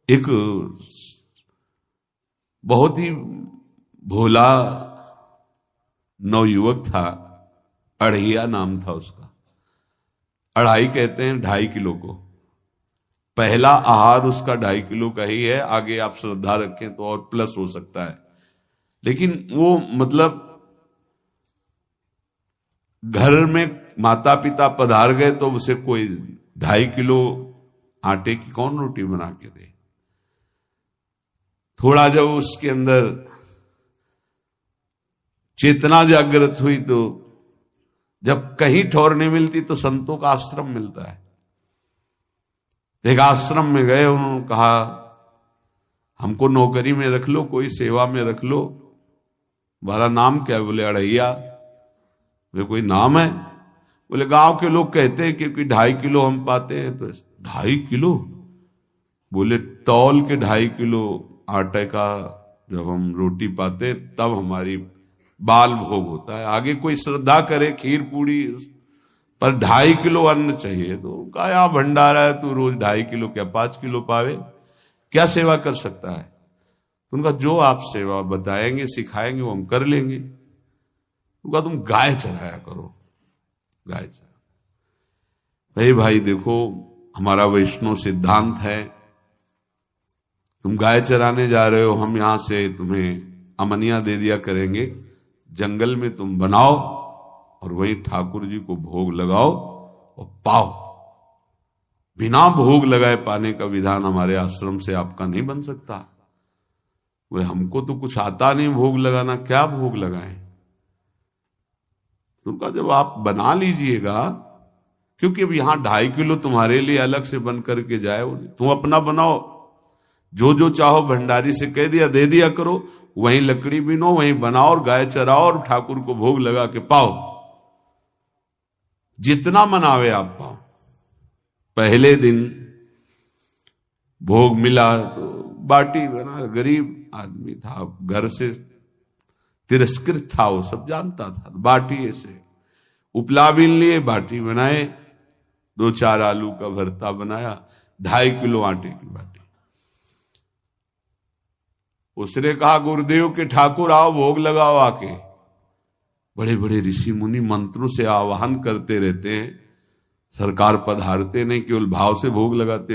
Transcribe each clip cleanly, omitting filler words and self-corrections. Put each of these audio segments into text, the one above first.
एक बहुत ही भोला नवयुवक था, अढ़ैया नाम था उसका। अढ़ाई कहते हैं 2.5 किलो को। पहला आहार उसका 2.5 किलो का ही है, आगे आप श्रद्धा रखें तो और प्लस हो सकता है। लेकिन वो मतलब घर में माता पिता पधार गए तो उसे कोई 2.5 किलो आटे की कौन रोटी बना के दे। थोड़ा जब उसके अंदर चेतना जागृत हुई तो जब कहीं ठौर नहीं मिलती तो संतों का आश्रम मिलता है। एक आश्रम में गए, उन्होंने कहा हमको नौकरी में रख लो, कोई सेवा में रख लो, तुम्हारा नाम क्या है? बोले अढ़ैया। बोले कोई नाम है? बोले गांव के लोग कहते हैं क्योंकि 2.5 किलो हम पाते हैं। तो 2.5 किलो? बोले तौल के 2.5 किलो आटे का जब हम रोटी पाते तब हमारी बाल भोग होता है। आगे कोई श्रद्धा करे खीर पूड़ी, पर 2.5 किलो अन्न चाहिए। तो कहा यहाँ भंडारा है, तू रोज 2.5 किलो क्या 5 किलो पावे, क्या सेवा कर सकता है? तो उनका जो आप सेवा बताएंगे सिखाएंगे वो हम कर लेंगे। उनका तुम गाय चराया करो, गाय चरा। भाई देखो, हमारा वैष्णव सिद्धांत है, तुम गाय चराने जा रहे हो, हम यहां से तुम्हें अमनिया दे दिया करेंगे, जंगल में तुम बनाओ और वहीं ठाकुर जी को भोग लगाओ और पाओ। बिना भोग लगाए पाने का विधान हमारे आश्रम से आपका नहीं बन सकता। बोले हमको तो कुछ आता नहीं भोग लगाना, क्या भोग लगाएं? तुमका जब आप बना लीजिएगा, क्योंकि अब यहां 2.5 किलो तुम्हारे लिए अलग से बन करके जाए, तुम अपना बनाओ, जो जो चाहो भंडारी से कह दिया दे दिया करो, वहीं लकड़ी बिनो, वहीं बनाओ और गाय चराओ और ठाकुर को भोग लगा के पाओ। जितना मनावे आप पाओ। पहले दिन भोग मिला तो बाटी बना, गरीब आदमी था, घर से तिरस्कृत था, वो सब जानता था। बाटी ऐसे उपला बीन लिए, बाटी बनाए, 2-4 आलू का भरता बनाया, 2.5 किलो आटे की बाटी। उसने कहा गुरुदेव के ठाकुर आओ भोग लगाओ आके। बड़े बड़े ऋषि मुनि मंत्रों से आवाहन करते रहते हैं, सरकार पधारते नहीं, केवल भाव से भोग लगाते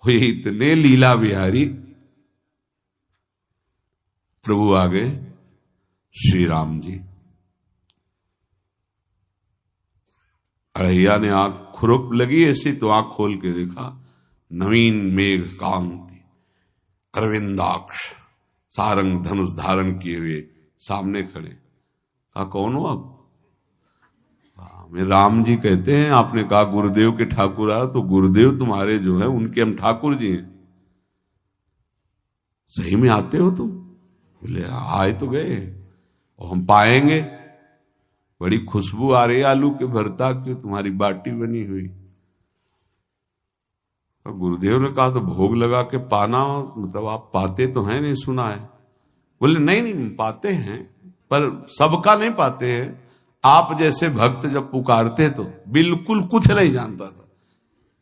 हुए इतने लीला बिहारी प्रभु आ गए श्री राम जी। अढ़ैया ने आंख खुरप लगी ऐसी तो आंख खोल के देखा, नवीन मेघ कांति, अरविंदाक्ष, सारंग धनुष धारण किए हुए सामने खड़े। कहा कौन हो आप? मैं राम जी कहते हैं। आपने कहा गुरुदेव के ठाकुर आ, तो गुरुदेव तुम्हारे जो है उनके हम ठाकुर जी हैं। सही में आते हो तुम? बोले आए तो गए और हम पाएंगे। बड़ी खुशबू आ रही है आलू के भरता की, तुम्हारी बाटी बनी हुई। गुरुदेव ने कहा तो भोग लगा के पाना, मतलब आप पाते तो हैं? नहीं सुना है। बोले नहीं पाते हैं, पर सबका नहीं पाते हैं। आप जैसे भक्त जब पुकारते तो बिल्कुल कुछ नहीं जानता था।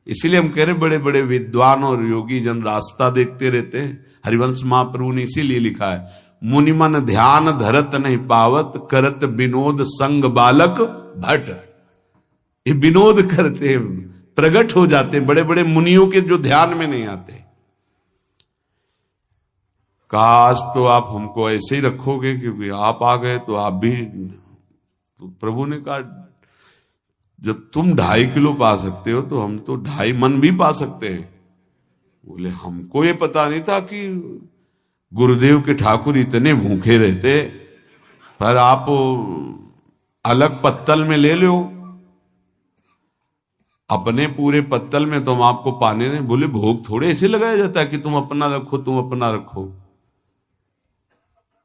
इसीलिए हम कह रहे बड़े बड़े विद्वान और योगी जन रास्ता देखते रहते हैं। हरिवंश महाप्रभु ने इसीलिए लिखा है, मुनिमन ध्यान धरत नहीं पावत, करत विनोद संग बालक भट। ये विनोद करते प्रकट हो जाते बड़े बड़े मुनियों के जो ध्यान में नहीं आते। काश तो आप हमको ऐसे ही रखोगे, क्योंकि आप आ गए तो आप भी। तो प्रभु ने कहा जब तुम 2.5 किलो पा सकते हो तो हम तो 2.5 मन भी पा सकते हैं। बोले हमको ये पता नहीं था कि गुरुदेव के ठाकुर इतने भूखे रहते, पर आप अलग पत्तल में ले लो, अपने पूरे पत्तल में तुम आपको पाने दें। बोले भोग थोड़े ऐसे लगाया जाता है कि तुम अपना रखो, तुम अपना रखो।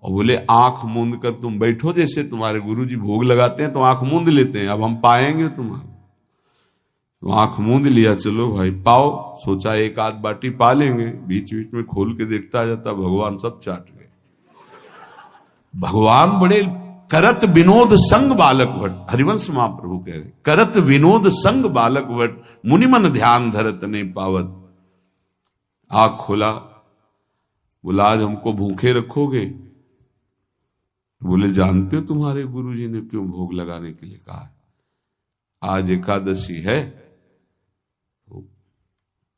और बोले आंख मूंद कर तुम बैठो, जैसे तुम्हारे गुरुजी भोग लगाते हैं तो आंख मूंद लेते हैं, अब हम पाएंगे तुम्हारा। तो आंख मूंद लिया, चलो भाई पाओ। सोचा एक आध बाटी पा लेंगे, बीच बीच में खोल के देखता जाता, भगवान सब चाट गए। भगवान बड़े करत विनोद संग बालक भट, हरिवंश महाप्रभु कह रहे, करत विनोद संग बालक भट, मुनिमन ध्यान धरत नहीं पावत। आँख खोला, बोला आज हमको भूखे रखोगे? बोले जानते हो तुम्हारे गुरुजी ने क्यों भोग लगाने के लिए कहा है? आज एकादशी है, तो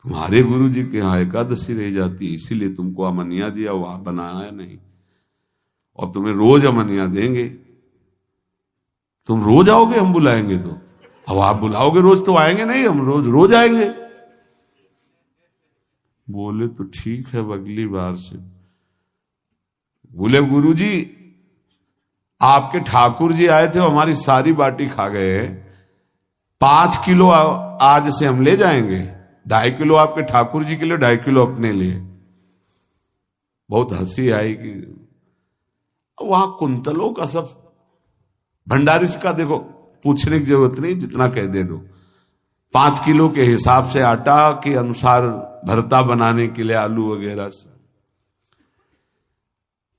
तुम्हारे गुरुजी के यहाँ एकादशी रह जाती है, इसीलिए तुमको अमनिया दिया, वहां बनाया नहीं, और तुम्हें रोज अमनिया देंगे। तुम रोज आओगे हम बुलाएंगे तो? अब आप बुलाओगे रोज तो आएंगे नहीं, हम रोज रोज आएंगे। बोले तो ठीक है, अगली बार से। बोले गुरुजी आपके ठाकुर जी आए थे, हमारी सारी बाटी खा गए, 5 किलो आज से हम ले जाएंगे, 2.5 किलो आपके ठाकुर जी के लिए, 2.5 किलो अपने लिए। बहुत हंसी आई कि वहां कुंतलों का सब भंडारी का देखो, पूछने की जरूरत नहीं, जितना कह दे दो। 5 किलो के हिसाब से आटा के अनुसार भरता बनाने के लिए आलू वगैरह से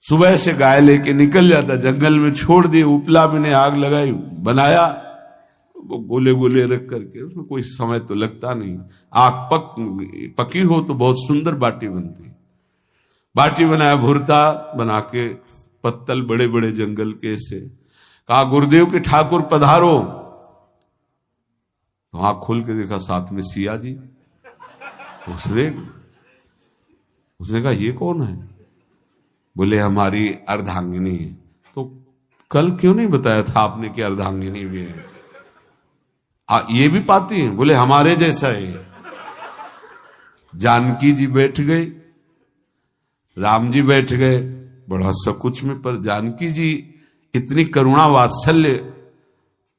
सुबह से गाय लेके निकल जाता, जंगल में छोड़ दिए, उपला में ने आग लगाई, बनाया, वो गोले गोले रख करके, उसमें कोई समय तो लगता नहीं। आग पकी हो तो बहुत सुंदर बाटी बनती। बाटी बनाया, भुरता बना के, पत्तल बड़े बड़े जंगल के से, कहा गुरुदेव के ठाकुर पधारो। तो आंख खोल के देखा साथ में सिया जी। उसने कहा ये कौन है? बोले हमारी अर्धांगिनी है। तो कल क्यों नहीं बताया था आपने कि अर्धांगिनी भी है? ये भी पाती है? बोले हमारे जैसा है। जानकी जी बैठ गए, राम जी बैठ गए, बड़ा सकुच में, पर जानकी जी इतनी करुणा वात्सल्य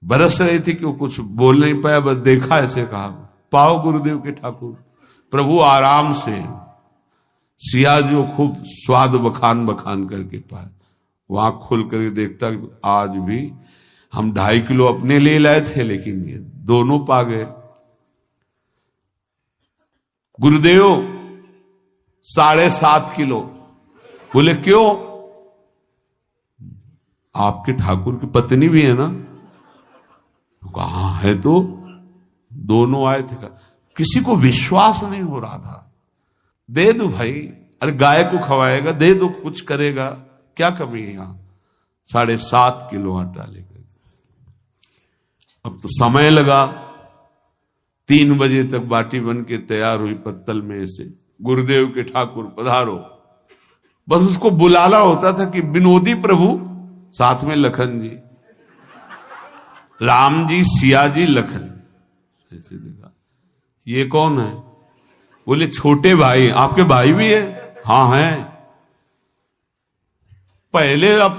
बरस रही थी कि वो कुछ बोल नहीं पाया, बस देखा, ऐसे कहा पाओ गुरुदेव के ठाकुर। प्रभु आराम से, सिया जो खूब स्वाद बखान करके पाए। वहां खुल करके देखता आज भी हम 2.5 किलो अपने लिए लाए थे, लेकिन ये दोनों पा गए। गुरुदेव 7.5 किलो। बोले क्यों? आपके ठाकुर की पत्नी भी है ना? कहा है, तो दोनों आए थे। किसी को विश्वास नहीं हो रहा था। दे दो भाई, अरे गाय को खवाएगा, दे दो, कुछ करेगा, क्या कमी है यहां? 7.5 किलो आटा लेकर। अब तो समय लगा, 3 बजे तक बाटी बन के तैयार हुई पत्तल में से। गुरुदेव के ठाकुर पधारो। बस उसको बुलाना होता था कि विनोदी प्रभु, साथ में लखन जी, राम जी, सिया जी, लखन। ऐसे देखा, ये कौन है? बोले छोटे भाई। आपके भाई भी है? हाँ है। पहले अब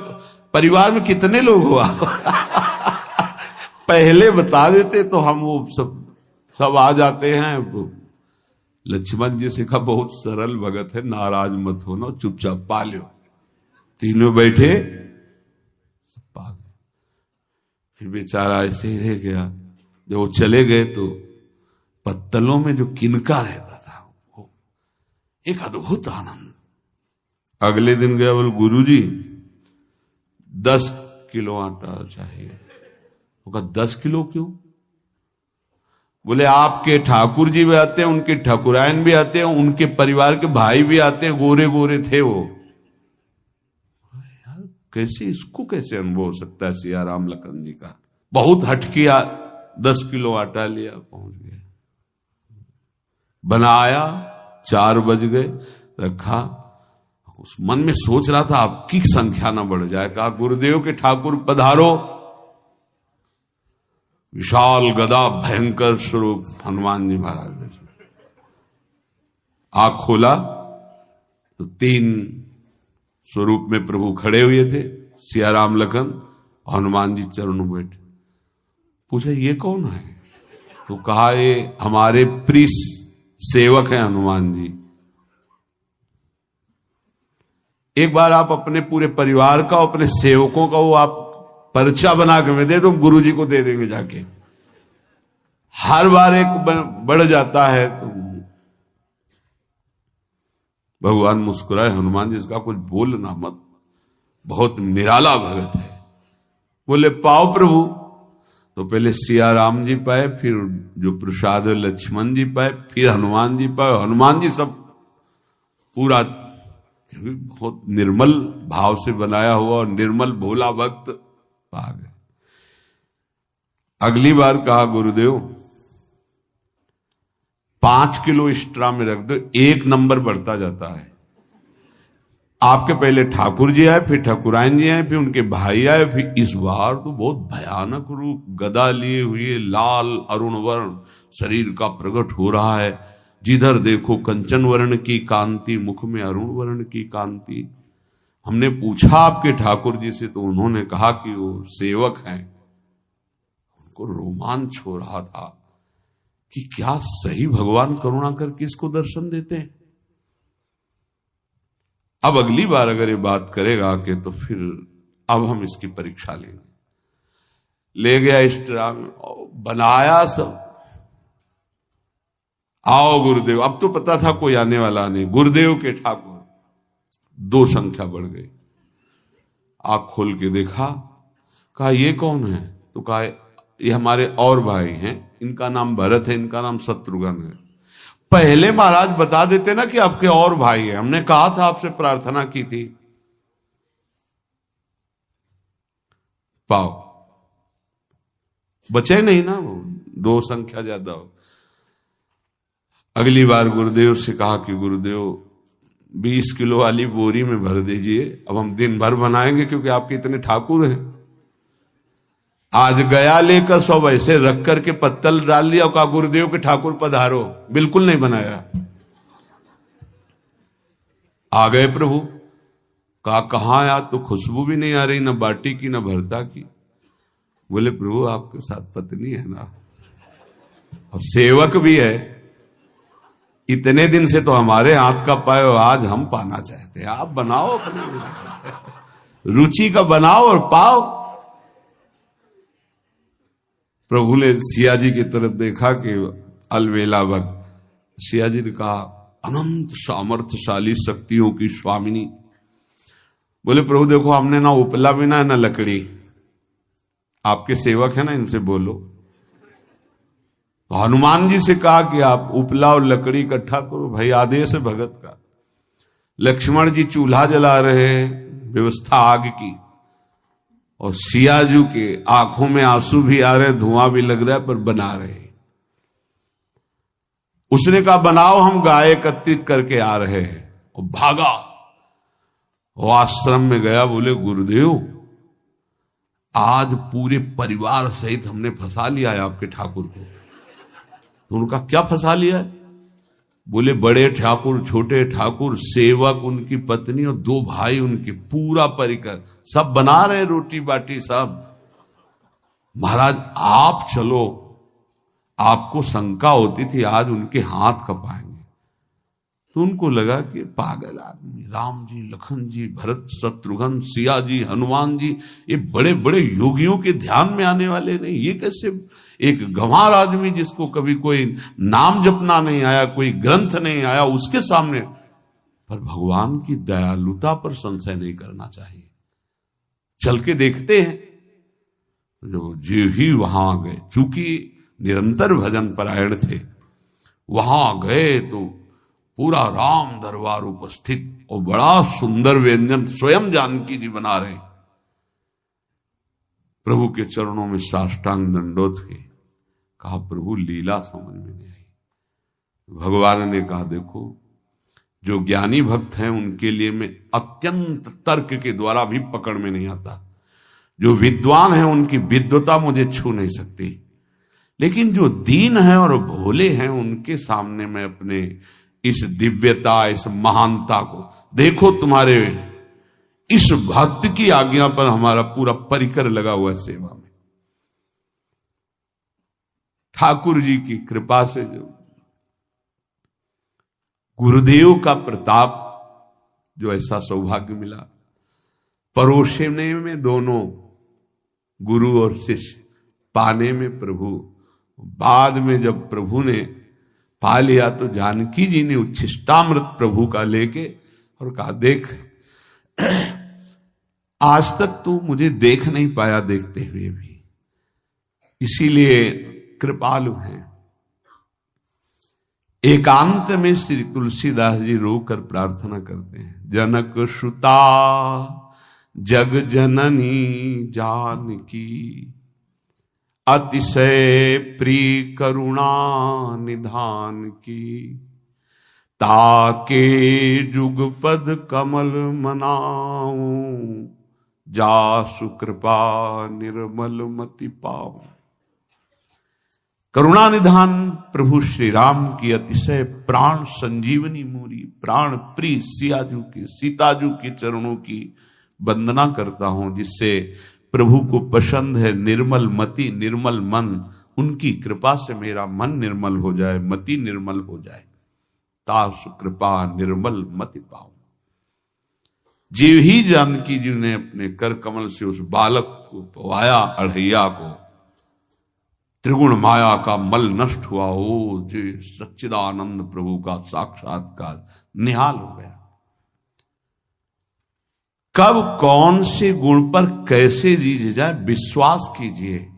परिवार में कितने लोग हो आप? पहले बता देते तो हम वो सब आ जाते हैं। लक्ष्मण जी से कहा बहुत सरल भगत है, नाराज मत होना, चुपचाप पा लो। तीनों बैठे, सब पा गए। फिर बेचारा ऐसे ही रह गया। जब वो चले गए तो पत्तलों में जो किनका रहता था, वो एक अद्भुत आनंद। अगले दिन गया, बोले गुरुजी 10 किलो आटा चाहिए। वो कहा 10 किलो क्यों? बोले आपके ठाकुर जी भी आते हैं, उनके ठाकुरायन भी आते हैं, उनके परिवार के भाई भी आते हैं, गोरे गोरे थे वो। यार कैसे, इसको कैसे अनुभव हो सकता है? सिया राम लखन जी का बहुत हट किया। 10 किलो आटा लिया, पहुंच गए, बनाया, 4 बज गए, रखा। उस मन में सोच रहा था आपकी संख्या ना बढ़ जाए। कहा गुरुदेव के ठाकुर पधारो। विशाल गदा, भयंकर स्वरूप हनुमान जी महाराज। आंख खोला तो 3 स्वरूप में प्रभु खड़े हुए थे, सिया राम लखन, हनुमान जी चरणों बैठे। पूछा ये कौन है? तो कहा ये हमारे प्रिय सेवक हैं हनुमान जी। एक बार आप अपने पूरे परिवार का, अपने सेवकों का वो आप पर्चा बना के मैं दे दो, गुरु जी को दे देंगे जाके। हर बार एक बढ़ जाता है तो भगवान मुस्कुराए, हनुमान जी इसका कुछ बोलना मत, बहुत निराला भगत है। बोले पाओ प्रभु। तो पहले सिया राम जी पाए, फिर जो प्रसाद लक्ष्मण जी पाए, फिर हनुमान जी पाए। हनुमान जी सब पूरा बहुत निर्मल भाव से बनाया हुआ और निर्मल भोला भक्त पा गए। अगली बार कहा गुरुदेव 5 किलो एक्स्ट्रा में रख दो, 1 नंबर बढ़ता जाता है। आपके पहले ठाकुर जी आए, फिर ठाकुरायन जी आए, फिर उनके भाई आए, फिर इस बार तो बहुत भयानक रूप गदा लिए हुए लाल अरुण वर्ण शरीर का प्रकट हो रहा है। जिधर देखो कंचन वर्ण की कांति, मुख में अरुण वर्ण की कांति। हमने पूछा आपके ठाकुर जी से, तो उन्होंने कहा कि वो सेवक हैं। उनको रोमांच हो रहा था कि क्या सही भगवान करुणा करके इसको दर्शन देते हैं। अब अगली बार अगर ये बात करेगा कि तो फिर अब हम इसकी परीक्षा लेंगे। ले गया स्ट्रांग, बनाया सब। आओ गुरुदेव। अब तो पता था कोई आने वाला नहीं। गुरुदेव के ठाकुर 2 संख्या बढ़ गई। आंख खोल के देखा, कहा ये कौन है? तो कहा ये हमारे और भाई हैं, इनका नाम भरत है, इनका नाम शत्रुघ्न है। पहले महाराज बता देते ना कि आपके और भाई हैं, हमने कहा था, आपसे प्रार्थना की थी। पाओ बचे नहीं ना, वो 2 संख्या ज्यादा हो। अगली बार गुरुदेव से कहा कि गुरुदेव 20 किलो वाली बोरी में भर दीजिए, अब हम दिन भर बनाएंगे क्योंकि आपके इतने ठाकुर हैं। आज गया लेकर सब ऐसे रख करके पत्तल डाल दिया, कहा गुरुदेव के ठाकुर पधारो। बिल्कुल नहीं बनाया। आ गए प्रभु, कहा कहां यार, तो खुशबू भी नहीं आ रही, ना बाटी की ना भरता की। बोले प्रभु आपके साथ पत्नी है ना, और सेवक भी है, इतने दिन से तो हमारे हाथ का पाए, आज हम पाना चाहते हैं। आप बनाओ, अपनी रुचि का बनाओ और पाओ। प्रभु ने सिया जी की तरफ देखा कि अलवेला भक्त। सिया जी ने कहा अनंत सामर्थ्यशाली शक्तियों की स्वामिनी। बोले प्रभु देखो, हमने ना उपला बिना है ना लकड़ी, आपके सेवक है ना, इनसे बोलो। तो हनुमान जी से कहा कि आप उपला और लकड़ी इकट्ठा करो, भाई आदेश है भगत का। लक्ष्मण जी चूल्हा जला रहे हैं, व्यवस्था आग की, और सियाजू के आंखों में आंसू भी आ रहे, धुआं भी लग रहा है, पर बना रहे। उसने कहा बनाओ, हम गाय एकत्रित करके आ रहे हैं। और भागा, वो आश्रम में गया। बोले गुरुदेव आज पूरे परिवार सहित हमने फंसा लिया है आपके ठाकुर को। तो उनका क्या फंसा लिया है? बोले बड़े ठाकुर, छोटे ठाकुर, सेवक, उनकी पत्नी और 2 भाई उनके, पूरा परिकर, सब बना रहे रोटी बाटी सब। महाराज आप चलो, आपको शंका होती थी आज उनके हाथ कपाएंगे। तो उनको लगा कि पागल आदमी, राम जी, लखन जी, भरत, शत्रुघ्न, सिया जी, हनुमान जी, ये बड़े बड़े योगियों के ध्यान में आने वाले नहीं, ये कैसे एक गंवार आदमी जिसको कभी कोई नाम जपना नहीं आया, कोई ग्रंथ नहीं आया, उसके सामने। पर भगवान की दयालुता पर संशय नहीं करना चाहिए। चल के देखते हैं। जो जी ही वहां गए, चूंकि निरंतर भजन परायण थे, वहां गए तो पूरा राम दरबार उपस्थित, और बड़ा सुंदर व्यंजन स्वयं जानकी जी बना रहे। प्रभु के चरणों में साष्टांग दंडोत हुए। कहा प्रभु लीला समझ में नहीं आई। भगवान ने कहा देखो, जो ज्ञानी भक्त हैं उनके लिए मैं अत्यंत तर्क के द्वारा भी पकड़ में नहीं आता। जो विद्वान हैं उनकी विद्वता मुझे छू नहीं सकती, लेकिन जो दीन हैं और भोले हैं उनके सामने मैं अपने इस दिव्यता, इस महानता को देखो। तुम्हारे इस भक्त की आज्ञा पर हमारा पूरा परिकर लगा हुआ है सेवा में। ठाकुर जी की कृपा से जो गुरुदेव का प्रताप, जो ऐसा सौभाग्य मिला, परोसने में दोनों गुरु और शिष्य, पाने में प्रभु। बाद में जब प्रभु ने पा लिया तो जानकी जी ने उच्छिष्टामृत प्रभु का लेके और कहा देख, आज तक तू मुझे देख नहीं पाया देखते हुए भी, इसीलिए कृपालु हैं। एकांत में श्री तुलसीदास जी रोकर प्रार्थना करते हैं, जनक सुता जग जननी जानकी, अतिशय प्रिय करुणा निधान की, ताके जुगपद कमल मनाऊं, जासु कृपा निर्मल मति पाऊं। करुणा निधान प्रभु श्री राम की अतिशय प्राण संजीवनी मूरी, प्राण प्रिय सियाजू की, सीताजू के चरणों की वंदना करता हूं, जिससे प्रभु को पसंद है निर्मल मति निर्मल मन। उनकी कृपा से मेरा मन निर्मल हो जाए, मति निर्मल हो जाए। तासु कृपा निर्मल मति पाऊं। जीव ही जानकी जी ने अपने कर कमल से उस बालक को पवाया, अढ़ैया को, त्रिगुण माया का मल नष्ट हुआ। हो जी सच्चिदानंद प्रभु का साक्षात्कार निहाल हो गया। कब कौन से गुण पर कैसे जी जाए विश्वास कीजिए,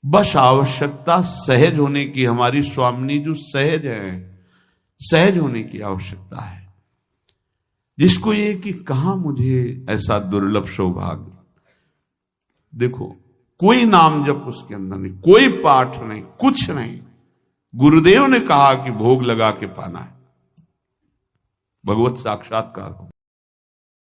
बस आवश्यकता सहज होने की। हमारी स्वामिनी जो सहज है, सहज होने की आवश्यकता है। जिसको ये कि कहां मुझे ऐसा दुर्लभ सौभाग्य, देखो कोई नाम जप उसके अंदर नहीं, कोई पाठ नहीं, कुछ नहीं। गुरुदेव ने कहा कि भोग लगा के पाना है, भगवत साक्षात्कार हो।